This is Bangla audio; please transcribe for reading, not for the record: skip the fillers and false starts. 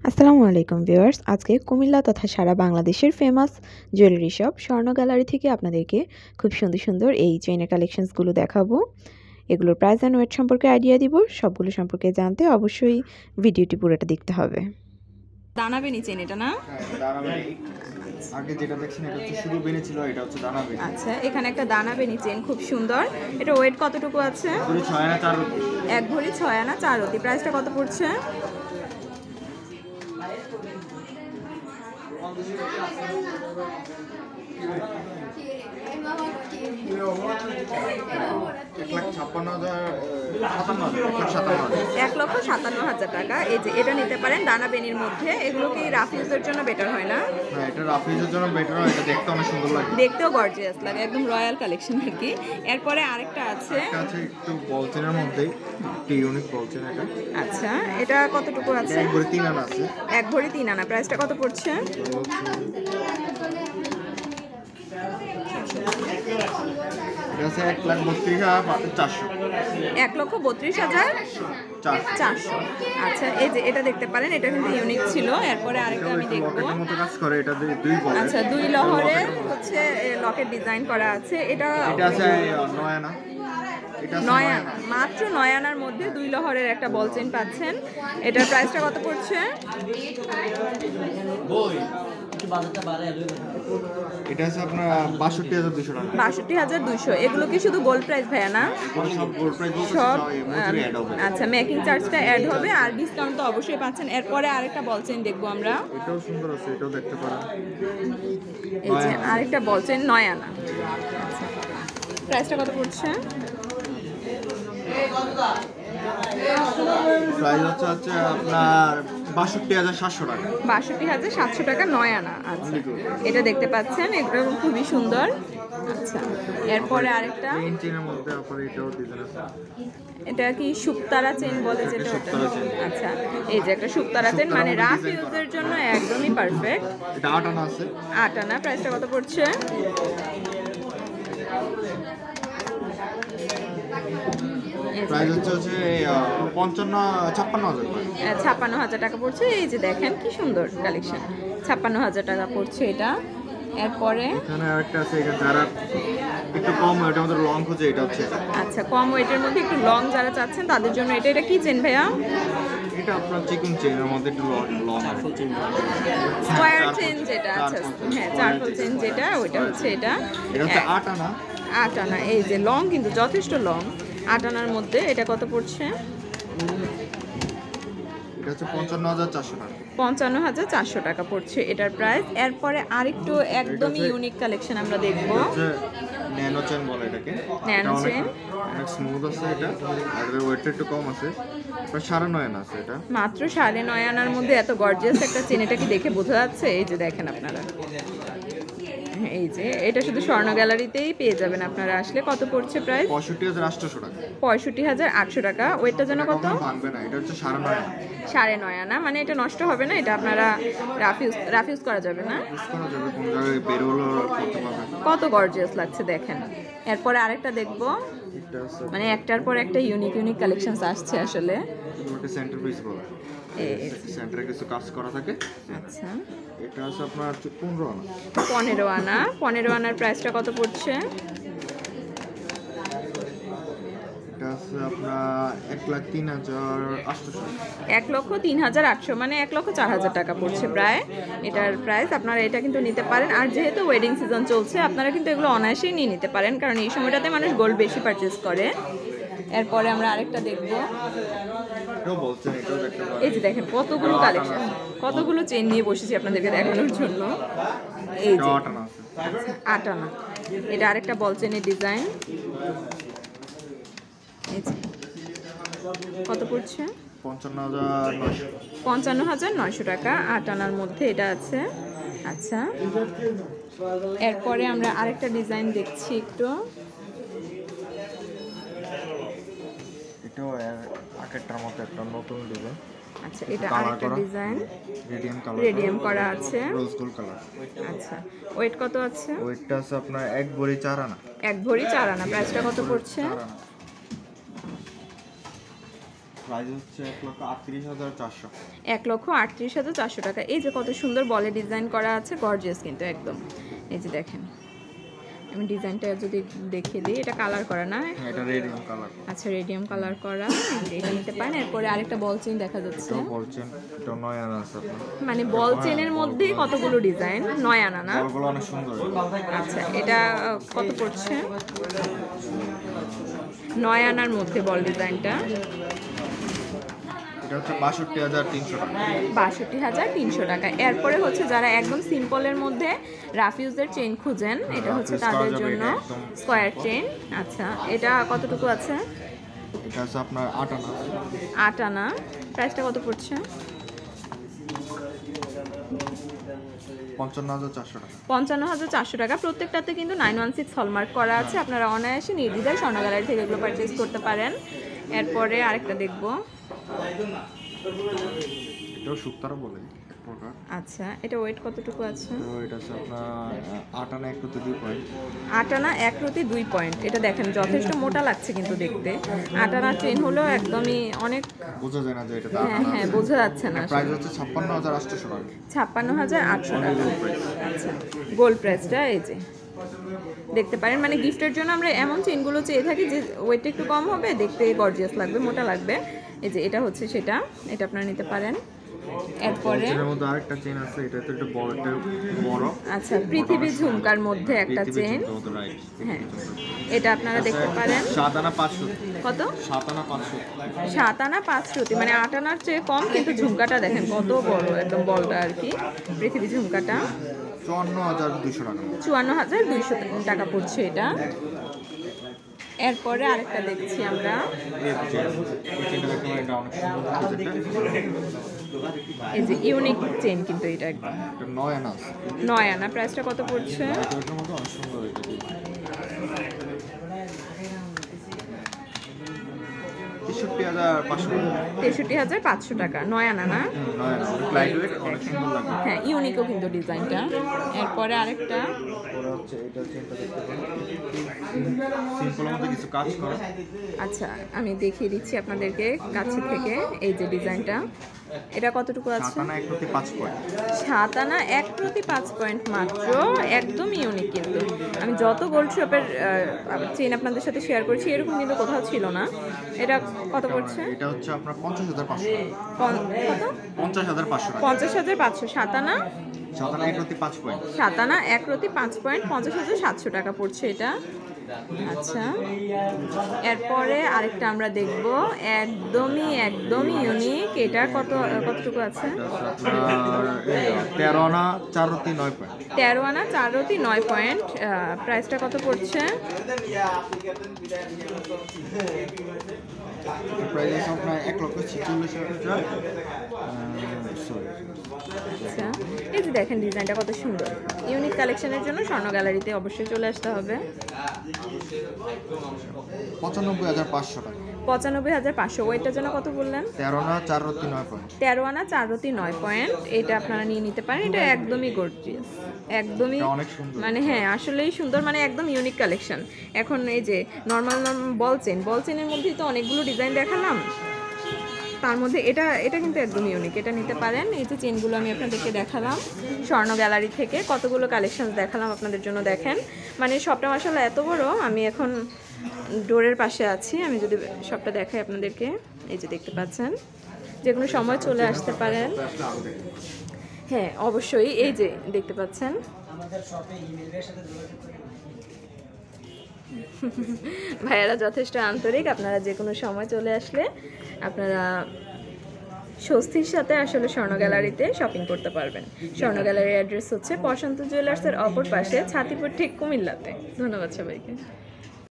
আসসালামু আলাইকুম ভিউয়ার্স, আজকে কুমিল্লা তথা সারা বাংলাদেশের ফেমাস জুয়েলারি শপ স্বর্ণ গ্যালারি থেকে আপনাদেরকে খুব সুন্দর সুন্দর এই চেইনের কালেকশনসগুলো দেখাবো। এগুলোর প্রাইস অ্যান্ড ওয়েট সম্পর্কে আইডিয়া দিব। সবগুলো সম্পর্কে জানতে অবশ্যই ভিডিওটি পুরোটা দেখতে হবে। দানাবেনি চেন এটা না? আগে যেটা দেখছেন এটা হচ্ছে শুধু বেনি ছিল, এটা হচ্ছে দানাবেনি। আচ্ছা, এখানে একটা দানাবেনি চেন খুব সুন্দর। এটা ওয়েট কতটুকু আছে? পুরো 6 আনা 4 রতি। এক ভরি 6 আনা 4 রতি। প্রাইসটা কত পড়ছে? এক লক্ষ 57,000 টাকা। এই যে এটা নিতে পারেন দানাবেনির মধ্যে। এগুলো কি রাফ ইউজের জন্য বেটার হয় না? হ্যাঁ, এটা রাফ ইউজের জন্য বেটার হয়। এটা দেখতে অনেক সুন্দর লাগে, দেখতেও গর্জিয়াস লাগে, একদম রয়্যাল কালেকশন আর কি। এরপরে আরেকটা আছে, এটা আছে একটু বলচেনের মধ্যে, একটু ইউনিক বলচেন এটা। আচ্ছা, এটা কতটুকু আছে? এক ভরি 3 আনা আছে। এক ভরি 3 আনা। প্রাইসটা কত পড়ছে? এটা আছে 1,32,400। 1,32,400। আচ্ছা, এই যে এটা দেখতে পারেন, এটা কিন্তু ইউনিক ছিল। এরপরে আরেকটা আমি দেখব। লকেটের মতো কাজ করে, এটা দুই বলে। আচ্ছা, দুই লহরের হচ্ছে লকেট ডিজাইন করা আছে। এটা আছে 9 আনা। এটা 9 আনা, মাত্র 9 আনার মধ্যে দুই লহরের একটা বল চেইন পাচ্ছেন। এটার প্রাইসটা কত পড়ছে? এটা আছে আপনার 62,200 টাকা। 62,200। এগুলো কি শুধু গোল্ড প্রাইস ভাইয়া না? সব গোল্ড প্রাইস সব মজুরি অ্যাড হবে। আচ্ছা, মেকিং চার্জটা অ্যাড হবে আর ডিসকাউন্ট তো অবশ্যই পাচ্ছেন। এরপরে আরেকটা বল চেইন দেখবো আমরা। এটাও সুন্দর আছে, এটাও দেখতে পারেন। এই যে আরেকটা বল চেইন 9 আনা। আচ্ছা, প্রাইসটা কত পড়ছে? প্রাইস হচ্ছে আপনার 62,700 টাকা। 62,700 টাকা 9 আনা। আচ্ছা, এটা দেখতে পাচ্ছেন, এটা খুবই সুন্দর। আচ্ছা, এরপরে আরেকটা, চেনের মধ্যে আপনার এটাও ডিজাইন আছে। এটা কি শুকতারা চেইন বলে যেটা? শুকতারা চেইন। আচ্ছা, এই যে একটা শুকতারা চেইন, মানে রাফ ইউজের জন্য একদমই পারফেক্ট। এটা 8 আনা আছে। 8 আনা। প্রাইসটা কত পড়ছে? প্রাইস হচ্ছে 56,000 টাকা। 56,000 টাকা পড়ছে। এই যে দেখেন কি সুন্দর কালেকশন, 56,000 টাকা পড়ছে এটা। এরপরে এখানে আরেকটা আছে, এটা যারা একটু কম ওয়েটের মধ্যে লং খুঁজে, এটা হচ্ছে। আচ্ছা, কম ওয়েটের মধ্যে একটু লং যারা চাচ্ছেন তাদের জন্য এটা। এটা কি চেন ভাইয়া? এটা আপনার চিকন চেনের মধ্যে একটু লং আছে। স্কয়ার চেন যেটা, আচ্ছা হ্যাঁ, চারকোল চেন যেটা, ওইটা হচ্ছে এটা। এটা হচ্ছে 8 আনা। 8 আনা। এই যে লং, কিন্তু যথেষ্ট লং। 8 আনার মধ্যে এটা কত পড়ছে? এটা হচ্ছে 55,400 টাকা। 55,400 টাকা পড়ছে এটার প্রাইস। এরপরে আরেকটু একদমই ইউনিক কালেকশন আমরা দেখবো। ন্যানো চেন বলে এটাকে। ন্যানো চেন অনেক স্মুথ আছে এটা, আর এর ওয়েটটা একটু কম আছে। প্রায় 9.5 আনা আছে এটা। মাত্র 9.5 আনার মধ্যে এত গর্জিয়াস একটা চেন, এটা কি দেখে বোঝা যাচ্ছে? এই যে দেখেন আপনারা, এই যে এটা শুধু স্বর্ণ গ্যালারিতেই পেয়ে যাবেন আপনারা আসলে। কত পড়ছে প্রাইস? 65,800 টাকা। 65,800 টাকা। ওয়েটটা যেন কত? ভাঙবে না, এটা হচ্ছে 9.5 আনা। 9.5 আনা, মানে এটা নষ্ট হবে না। এটা আপনারা রাফ ইউজ করা যাবে না। ইউজ করা যাবে, কোন জায়গায় বের হলো করতে পারবে। কত গর্জিয়াস লাগছে দেখেন। এরপরে আরেকটা দেখবো, এটা আছে মানে একটার পর একটা ইউনিক কালেকশনস আসছে আসলে। এটাকে সেন্টার পিস বলে। সেন্টারে কিছু কাজ করা থাকে। আচ্ছা, এটা আছে আপনার 15 আনা। 15 আনা। 15 আনার প্রাইসটা কত পড়ছে? এটা আছে আপনার 1,03,800। 1,03,800, মানে 1,04,000 টাকা পড়ছে প্রায় এটার প্রাইস। আপনারা এটা কিন্তু নিতে পারেন। আর যেহেতু ওয়েডিং সিজন চলছে, আপনারা কিন্তু এগুলো অনায়াসেই নিয়ে নিতে পারেন, কারণ এই সময়টাতে মানুষ গোল্ড বেশি পারচেস করে। এরপরে আমরা আরেকটা দেখবো। এই যে দেখেন কতগুলো কালেকশন, কতগুলো চেন নিয়ে বসেছি আপনাদেরকে দেখানোর জন্য। এই যে 8 আনা। এটা আরেকটা বল চেনের ডিজাইন। এই যে কত পড়ছে? 55,900 টাকা। 8 আনার মধ্যে এটা আছে। আচ্ছা, এরপরে আমরা আরেকটা ডিজাইন দেখছি একটু। এটাও আগেরটার মতো একটা নতুন ডিজাইন। আচ্ছা, এটা আরেকটা ডিজাইন, রেডিয়াম করা আছে, রোজ গোল্ড কালার। আচ্ছা, ওয়েট কত আছে? ওয়েটটা আছে আপনার 1 ভরি 4 আনা। 1 ভরি 4 আনা। প্রাইসটা কত পড়ছে? প্রাইস হচ্ছে 1,38,400। 1,38,400 টাকা। এই যে কত সুন্দর বলে ডিজাইন করা আছে, গর্জিয়াস কিন্তু একদম। এই যে দেখেন, আমি ডিজাইনটা যদি দেখিয়ে দিই, এটা কালার করা না? এটা রেডিয়াম কালার। আচ্ছা, রেডিয়াম কালার করা, এটা নিতে পারেন। এরপরে আরেকটা বল চেন দেখা যাচ্ছে, বল চেন, এটা 9 আনা আছে আপনার। মানে বল চেনের মধ্যেই কতগুলো ডিজাইন, 9 আনা না? বলগুলো অনেক সুন্দর। আচ্ছা, এটা কত পড়ছে? 9 আনার মধ্যে বল ডিজাইনটা, এটা হচ্ছে 62,300 টাকা। 62,300 টাকা। এরপরে হচ্ছে যারা একদম সিম্পলের মধ্যে রাফ ইউজের চেইন খুঁজেন, এটা হচ্ছে তাদের জন্য স্কোয়ার চেইন। আচ্ছা, এটা কতটুকু আছে? এটা হচ্ছে আপনার 8 আনা। 8 আনা। প্রাইসটা কত পড়ছে? 55,400 টাকা। 55,400 টাকা। প্রত্যেকটাতে কিন্তু 916 হলমার্ক করা আছে। আপনারা অনায়াসে নির্দ্বিধায় স্বর্ণ গ্যালারি থেকে এগুলো পারচেজ করতে পারেন। এরপরে আরেকটা দেখব, এটাও শুক্তারা বলে প্রকার। আচ্ছা, এটা ওয়েট কতটুকু আছে? তো এটা হচ্ছে আপনার 8 আনা 1/2 পয়েন্ট। 8 আনা 1/2 পয়েন্ট। এটা দেখেন যথেষ্ট মোটা লাগছে কিন্তু দেখতে। 8 আনা চেন হলো একদমই অনেক, বোঝা যায় না যে এটা 8 হ্যাঁ আনা। হ্যাঁ, বোঝা যাচ্ছে না। প্রাইস হচ্ছে 56,800 টাকা। 56,800 টাকা। আচ্ছা, গোল্ড প্রাইসটা এই যে দেখতে পারেন। মানে গিফটের জন্য আমরা এমন চেনগুলো চেয়ে থাকি যে ওয়েটটা একটু কম হবে, দেখতে গর্জিয়াস লাগবে, মোটা লাগবে। এই যে এটা হচ্ছে সেটা, এটা আপনারা নিতে পারেন। এরপরে এর মধ্যে আরেকটা চেন আছে, এটা তো একটু বড়। আচ্ছা, পৃথিবী ঝুমকার মধ্যে একটা চেন, হ্যাঁ, এটা আপনারা দেখতে পারেন। 7 আনা 500। কত? 7 আনা 500। 7 আনা 500, মানে 8 আনার চেয়ে কম, কিন্তু ঝুমকাটা দেখেন কত বড়, একদম বলটা আর কি। পৃথিবী ঝুমকাটা 54,200 টাকা। 54,200 টাকা পড়ছে এটা। এরপরে আরেকটা দেখছি আমরা, এই যে ইউনিক চেন, কিন্তু এটা একদম 9 আনা। 9 আনা। প্রাইসটা কত পড়ছে? এটার মধ্যে অনেক সুন্দর এটা। 63,500 টাকা। 9 আনা না? 9 আনা। লাইট ওয়েট, অনেক সুন্দর লাগে। হ্যাঁ, ইউনিকও কিন্তু ডিজাইনটা। এরপরে আরেকটা, ওরা হচ্ছে এটা চেনটা দেখতে পারেন, সিম্পলের মধ্যে কিছু কাজ করা। আচ্ছা, আমি দেখিয়ে দিচ্ছি আপনাদেরকে কাছে থেকে। এই যে ডিজাইনটা, এটা কতটুকু আছে? 7 আনা 1/5 পয়েন্ট। 7 আনা 1/5 পয়েন্ট মাত্র, একদম ইউনিক কিন্তু। আমি যত গোল্ড শপের চেন আপনাদের সাথে শেয়ার করছি, এরকম কিন্তু কোথাও ছিল না। এটা কত পড়ছে? এটা হচ্ছে আপনার 50,500 টাকা। কত? 50,500 টাকা। 50,500। 7 আনা 7 আনা 1/5 পয়েন্ট। 7 আনা 1/5 পয়েন্ট, 50,700 টাকা পড়ছে এটা। আচ্ছা, এরপরে আরেকটা আমরা দেখব, একদমই ইউনিক। এটা কতটুকু আছে? 13 আনা 4/9 পয়েন্ট। 13 আনা 4/9 পয়েন্ট। প্রাইসটা কত পড়ছে? প্রাইস আছে আপনার 1,46,000 টাকা। আচ্ছা, এই যে দেখেন ডিজাইনটা কত সুন্দর। ইউনিক কালেকশনের জন্য স্বর্ণ গ্যালারিতে অবশ্যই চলে আসতে হবে। 95,500 টাকা। 95,500। ওয়েটটার জন্য কত বললেন? 13 আনা 4/9 পয়েন্ট। 13 আনা 4/9 পয়েন্ট। এটা আপনারা নিয়ে নিতে পারেন। এটা একদমই গর্জিয়াস, একদমই, অনেক সুন্দর। মানে হ্যাঁ, আসলেই সুন্দর, মানে একদম ইউনিক কালেকশন। এখন এই যে নর্মাল বল চেনের মধ্যেই তো অনেকগুলো ডিজাইন দেখালাম, তার মধ্যে এটা কিন্তু একদম ইউনিক, এটা নিতে পারেন। এই যে চেনগুলো আমি আপনাদেরকে দেখালাম স্বর্ণ গ্যালারি থেকে, কতগুলো কালেকশন দেখালাম আপনাদের জন্য। দেখেন, মানে সবটা মাশাআল্লাহ এত বড়। আমি এখন ডোরের পাশে আছি, আমি যদি সবটা দেখাই আপনাদেরকে, এই যে দেখতে পাচ্ছেন, যে কোনো সময় চলে আসতে পারেন। হ্যাঁ, অবশ্যই, এই যে দেখতে পাচ্ছেন, ভাইয়ারা যথেষ্ট আন্তরিক। আপনারা যে কোনো সময় চলে আসলে আপনারা স্বস্তির সাথে আসলে স্বর্ণ গ্যালারিতে শপিং করতে পারবেন। স্বর্ণ গ্যালারির অ্যাড্রেস হচ্ছে প্রশান্ত জুয়েলার্সের অপর পাশে, ছাতিপুর, ঠিক কুমিল্লাতে। ধন্যবাদ সবাইকে।